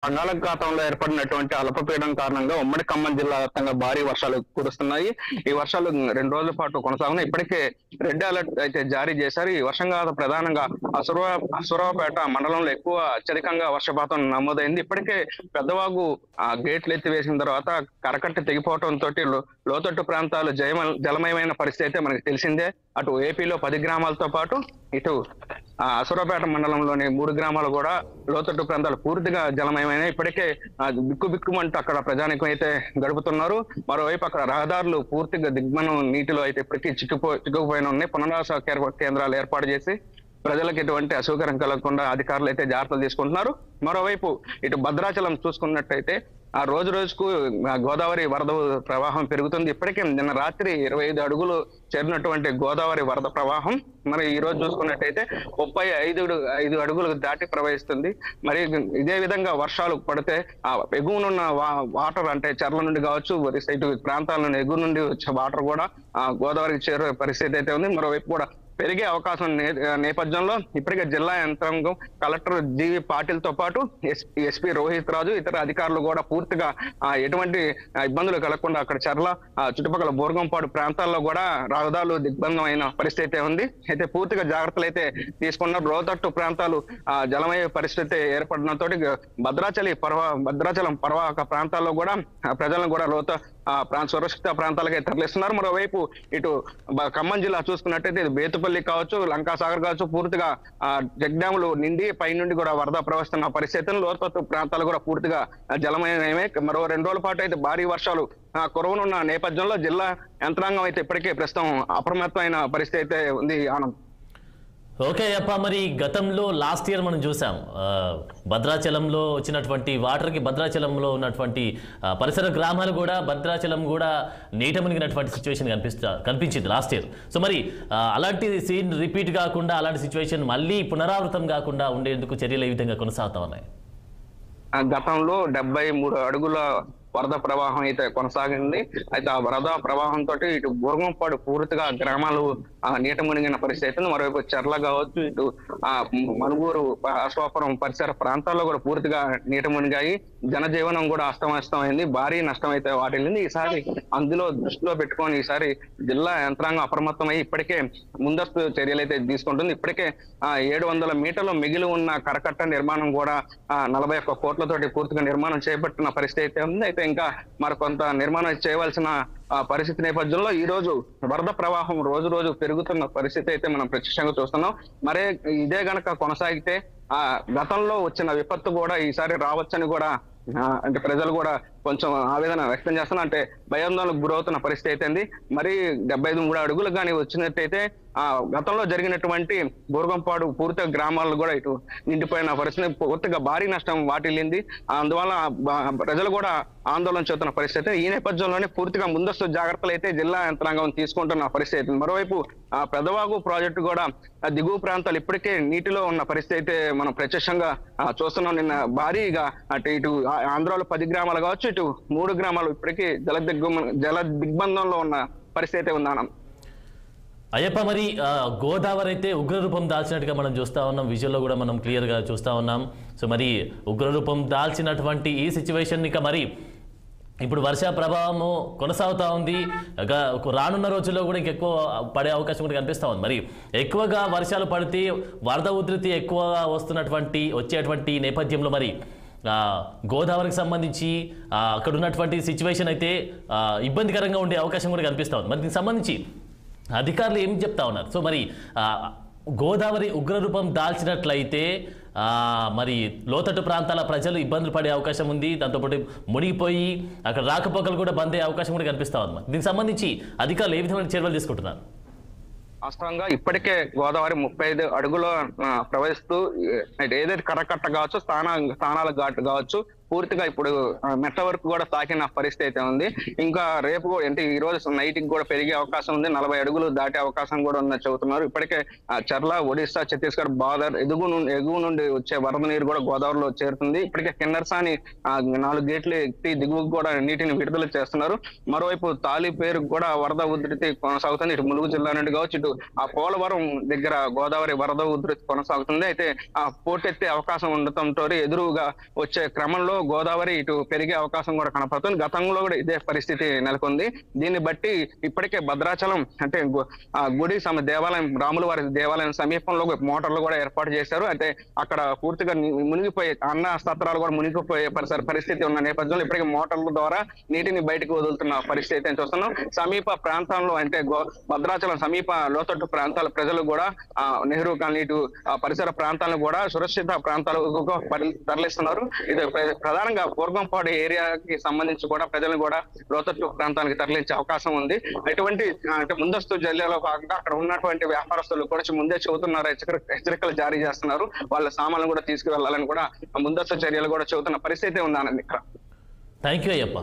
బంగాళాఖాతంలో ఏర్పడినటువంటి అల్పపీడనం కారణంగా ఉమ్మడి ఖమ్మం జిల్లా వ్యాప్తంగా భారీ వర్షాలు కురుస్తున్నాయి. ఈ వర్షాలు 2 రోజుల పాటు కొనసాగుతున్నాయి. ఇప్పటికే రెడ్ అలర్ట్ అయితే జారీ చేశారు. ఈ వర్షం కారణంగా ప్రధానంగా అసురవపేట మండలంలో ఎక్కువ అత్యధికంగా వర్షపాతం నమోదైంది. ఇప్పటికే పెద్దవాగు గేట్లు ఎత్తివేసిన తర్వాత కరకట్ట తెగిపోవడంతో లోతట్టు ప్రాంతాలు జలమయమైన పరిస్థితి అయితే మనకు తెలిసిందే. అటు ఏపీలో 10 గ్రామాలతో పాటు ఇటు అసురపేట మండలంలోని 3 గ్రామాలు కూడా లోతట్టు ప్రాంతాలు పూర్తిగా జలమయమైన ఇప్పటికే బిక్కుబిక్కుమంటూ అక్కడ ప్రజానికం అయితే గడుపుతున్నారు. మరోవైపు అక్కడ రహదారులు పూర్తిగా దిగ్మనం నీటిలో అయితే ఇప్పటికీ చిక్కుకుపోయిన ఉన్నాయి. పునరావాస కేంద్రాలు ఏర్పాటు చేసి ప్రజలకు ఎటువంటి అసౌకర్యం కలగకుండా అధికారులు అయితే జాగ్రత్తలు తీసుకుంటున్నారు. మరోవైపు ఇటు భద్రాచలం చూసుకున్నట్టయితే ఆ రోజు రోజుకు గోదావరి వరద ప్రవాహం పెరుగుతుంది. ఇప్పటికే నిన్న రాత్రి 25 అడుగులు చేరినటువంటి గోదావరి వరద ప్రవాహం మరి ఈ రోజు చూసుకున్నట్టయితే 35 అడుగులు దాటి ప్రవహిస్తుంది. మరి ఇదే విధంగా వర్షాలు పడితే ఆ ఎగువనున్న వాటర్ అంటే చెర్ల నుండి కావచ్చు, ఇటు ప్రాంతాల నుండి ఎగువ నుండి వచ్చే వాటర్ కూడా గోదావరికి చేరే పరిస్థితి అయితే ఉంది. మరోవైపు కూడా పెరిగే అవకాశం నేపథ్యంలో ఇప్పటికే జిల్లా యంత్రాంగం కలెక్టర్ జీవి పాటిల్తో పాటు ఎస్పీ రోహిత్ రాజు ఇతర అధికారులు కూడా పూర్తిగా ఎటువంటి ఇబ్బందులు కలగకుండా అక్కడ చర్ల చుట్టుపక్కల బోర్గంపాడు ప్రాంతాల్లో కూడా రహదారులు దిగ్బంధం అయిన పరిస్థితి ఉంది. అయితే పూర్తిగా జాగ్రత్తలు అయితే తీసుకున్న లోతట్టు ప్రాంతాలు జలమయ పరిస్థితి ఏర్పడడంతో భద్రాచలం పర్వాహక ప్రాంతాల్లో కూడా ప్రజలను కూడా సురక్షిత ప్రాంతాలకే తరలిస్తున్నారు. మరోవైపు ఇటు ఖమ్మం జిల్లా చూసుకున్నట్టయితే ఇది బేతుపల్లి కావచ్చు, లంకాసాగర్ కావచ్చు, పూర్తిగా చెక్ డ్యాములు నిండి పై నుండి కూడా వరద ప్రవహిస్తున్న పరిస్థితులు లోతట్టు ప్రాంతాలు కూడా పూర్తిగా జలమయమే. మరో 2 రోజుల పాటు అయితే భారీ వర్షాలు కురవనున్న నేపథ్యంలో జిల్లా యంత్రాంగం అయితే ఇప్పటికే ప్రస్తుతం అప్రమత్తమైన పరిస్థితి అయితే ఉంది. ఆనంద్ ఓకే అప్ప, మరి గతంలో లాస్ట్ ఇయర్ మనం చూసాం భద్రాచలంలో వచ్చినటువంటి వాటర్కి భద్రాచలంలో ఉన్నటువంటి పరిసర గ్రామాలు కూడా భద్రాచలం కూడా నీట మునిగినటువంటి సిచ్యువేషన్ కనిపించింది లాస్ట్ ఇయర్. సో మరి అలాంటి సీన్ రిపీట్ కాకుండా అలాంటి సిచ్యువేషన్ మళ్ళీ పునరావృతం కాకుండా ఉండేందుకు చర్యలు ఏ విధంగా కొనసాగుతా ఉన్నాయి? గతంలో 73 అడుగుల వరద ప్రవాహం అయితే కొనసాగింది. అయితే ఆ వరద ప్రవాహంతో ఇటు బోర్గంపాడు పూర్తిగా గ్రామాలు నీట మునిగిన పరిస్థితి. మరోవైపు చెర్ల కావచ్చు, ఇటు మనుగూరు అశ్వాపురం పరిసర ప్రాంతాల్లో కూడా పూర్తిగా నీట మునిగాయి. జనజీవనం కూడా అస్తమస్తమైంది. భారీ నష్టం అయితే వాటిల్లింది. ఈసారి అందులో దృష్టిలో పెట్టుకొని ఈసారి జిల్లా యంత్రాంగం అప్రమత్తమై ఇప్పటికే ముందస్తు చర్యలు అయితే తీసుకుంటుంది. ఇప్పటికే 700 మీటర్లు మిగిలి ఉన్న కరకట్ట నిర్మాణం కూడా 41 కోట్లతోటి పూర్తిగా నిర్మాణం చేపట్టిన పరిస్థితి అయితే ఉంది. అయితే ఇంకా మరికొంత నిర్మాణం చేయవలసిన పరిస్థితి నేపథ్యంలో ఈ రోజు వరద ప్రవాహం రోజు రోజు పెరుగుతున్న పరిస్థితి అయితే మనం ప్రత్యక్షంగా చూస్తున్నాం. మరే ఇదే గనక కొనసాగితే గతంలో వచ్చిన విపత్తు కూడా ఈసారి రావచ్చని కూడా అంటే ప్రజలు కూడా కొంచెం ఆవేదన వ్యక్తం చేస్తున్నారు. అంటే భయాందోళనకు గురవుతున్న పరిస్థితి అయితే మరి 73 అడుగులు కానీ వచ్చినట్టయితే గతంలో జరిగినటువంటి బోర్గంపాడు పూర్తిగా గ్రామాల్లో కూడా ఇటు నిండిపోయిన పరిస్థితి, పూర్తిగా భారీ నష్టం వాటిల్లింది. అందువల్ల ప్రజలు కూడా ఆందోళన చెందుతున్న పరిస్థితి. ఈ నేపథ్యంలోనే పూర్తిగా ముందస్తు జాగ్రత్తలు అయితే జిల్లా యంత్రాంగం తీసుకుంటున్న పరిస్థితి. మరోవైపు పెదవాగు ప్రాజెక్టు కూడా దిగువ ప్రాంతాలు ఇప్పటికే నీటిలో ఉన్న పరిస్థితి అయితే మనం ప్రత్యక్షంగా చూస్తున్నాం. నిన్న భారీగా అటు ఇటు ఆంధ్రాలో 10 గ్రామాలు కావచ్చు, ఇటు 3 గ్రామాలు ఇప్పటికీ జల దిగ్బంధంలో ఉన్న పరిస్థితి ఉంది. అయ్యప్ప, మరి గోదావరి అయితే ఉగ్రరూపం దాల్చినట్టుగా మనం చూస్తూ ఉన్నాం. విజువల్లో కూడా మనం క్లియర్గా చూస్తూ ఉన్నాం. సో మరి ఉగ్రరూపం దాల్చినటువంటి ఈ సిచ్యువేషన్ ఇక మరి ఇప్పుడు వర్ష ప్రభావము కొనసాగుతూ ఉంది. రానున్న రోజుల్లో కూడా ఇంకెక్కువ పడే అవకాశం కూడా కనిపిస్తూ ఉంది. మరి ఎక్కువగా వర్షాలు పడితే వరద ఉధృతి ఎక్కువగా వచ్చేటువంటి నేపథ్యంలో మరి గోదావరికి సంబంధించి అక్కడ ఉన్నటువంటి సిచ్యువేషన్ అయితే ఇబ్బందికరంగా ఉండే అవకాశం కూడా కనిపిస్తూ ఉంది. మరి దీనికి సంబంధించి అధికారులు ఏం చెప్తా ఉన్నారు? సో మరి గోదావరి ఉగ్రరూపం దాల్చినట్లయితే మరి లోతట్టు ప్రాంతాల ప్రజలు ఇబ్బందులు పడే అవకాశం ఉంది. దాంతోపాటు మునిగిపోయి అక్కడ రాకపోకలు కూడా బంద్ అయ్యే అవకాశం కూడా కనిపిస్తూ ఉంది. దీనికి సంబంధించి అధికారులు ఏ విధమైన చర్యలు తీసుకుంటున్నారు? వాస్తవంగా ఇప్పటికే గోదావరి 35 అడుగుల ప్రవహిస్తూ ఏదైతే కరకట్ట కావచ్చు, స్థానాల ఘాటు కావచ్చు, పూర్తిగా ఇప్పుడు మెట్ట వరకు కూడా తాకిన పరిస్థితి అయితే ఉంది. ఇంకా రేపు అంటే ఈ రోజు నైట్ కి కూడా పెరిగే అవకాశం ఉంది, 40 అడుగులు దాటే అవకాశం కూడా ఉందని చెబుతున్నారు. ఇప్పటికే చర్ల, ఒడిశా, ఛత్తీస్గఢ్ బార్డర్ ఎగువ నుండి వచ్చే వరద నీరు కూడా గోదావరిలో చేరుతుంది. ఇప్పటికే కిన్నెరసాని 4 గేట్లు ఎత్తి దిగువకు కూడా నీటిని విడుదల చేస్తున్నారు. మరోవైపు తాలి పేరు కూడా వరద ఉధృతి కొనసాగుతుంది. ఇటు ములుగు జిల్లా నుండి కావచ్చు, ఇటు ఆ పోలవరం దగ్గర గోదావరి వరద ఉధృతి కొనసాగుతుంది. అయితే ఆ పోటెత్తే అవకాశం ఉండటంతో ఎదురుగా వచ్చే క్రమంలో గోదావరి ఇటు పెరిగే అవకాశం కూడా కనపడుతుంది. గతంలో కూడా ఇదే పరిస్థితి నెలకొంది. దీన్ని బట్టి ఇప్పటికే భద్రాచలం అంటే గుడి దేవాలయం, రాములవారి దేవాలయం సమీపంలో మోటార్లు కూడా ఏర్పాటు చేశారు. అయితే అక్కడ పూర్తిగా మునిగిపోయే అన్న సత్రాలు కూడా మునిగిపోయే పరిస్థితి ఉన్న నేపథ్యంలో ఇప్పటికే మోటార్ల ద్వారా నీటిని బయటకు వదులుతున్న పరిస్థితి అయితే చూస్తున్నాం. సమీప ప్రాంతాల్లో అంటే భద్రాచలం సమీప లోతట్టు ప్రాంతాల ప్రజలు కూడా నెహ్రూ కాలనీ, ఇటు పరిసర ప్రాంతాలను కూడా సురక్షిత ప్రాంతాలకు తరలిస్తున్నారు. ఇది ప్రధానంగా పూర్వంపాడు ఏరియాకి సంబంధించి కూడా ప్రజలను కూడా లోతట్టు ప్రాంతానికి తరలించే అవకాశం ఉంది. ఎటువంటి అంటే ముందస్తు చర్యలో భాగంగా అక్కడ ఉన్నటువంటి వ్యాపారస్తులు కూడా ముందే చెబుతున్నారు, హెచ్చరికలు జారీ చేస్తున్నారు. వాళ్ళ సామాన్లు కూడా తీసుకువెళ్లాలని కూడా ముందస్తు చర్యలు కూడా చెబుతున్న పరిస్థితి ఉంది ఆనంద్. ఇక్కడ థ్యాంక్ యూ అయ్యప్ప.